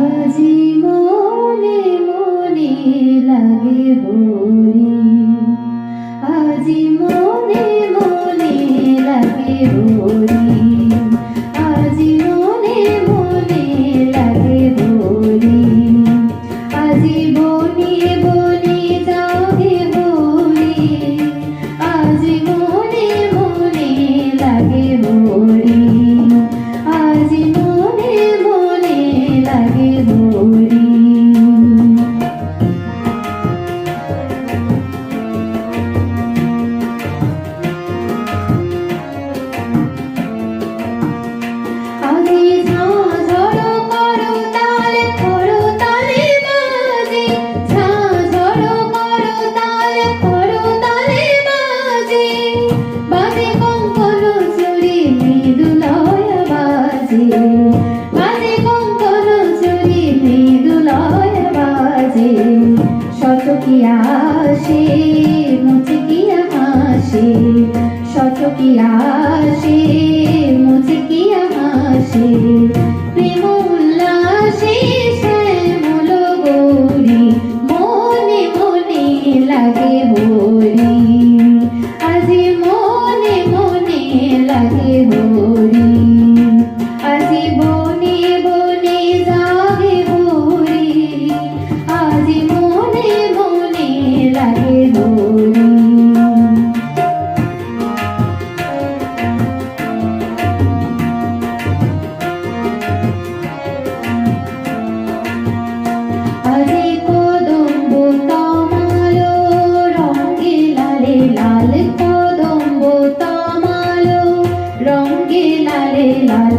আজি মনে মনে লাগে হরি, আজি মনে মনে লাগে হরি, আজি মনে মনে লাগে হরি, আজি বনে বনে যাবে হরি, আজি মনে মনে লাগে হরি, আজি মনে মনে লাগে হরি। আগে ঝাঁঝড় করো তাল করো তালে বাজে, ঝাঁঝড় করো তাল করো তালে বাজে, বাজে কঙ্কণ চুরি মৃদুলয় বাজে, বাজে কঙ্কণ চুরি মৃদুলয় বাজে, শতকিয়া আসে মুচকিয়া হাসে, শতকিয়া আসে মুচকিয়া হাসে, প্রেম উল্লাসে শ্যামল গৌরী, মনে মনে লাগে হরি, আজি মনে মনে লাগে হরি, আজি বনে বনে যাবে হরি, আজি মনে মনে লাগে হরি। আজি কদম্ব তমালো রঙে লালে লাল, কদম্ব তমালো রঙে লালে লাল,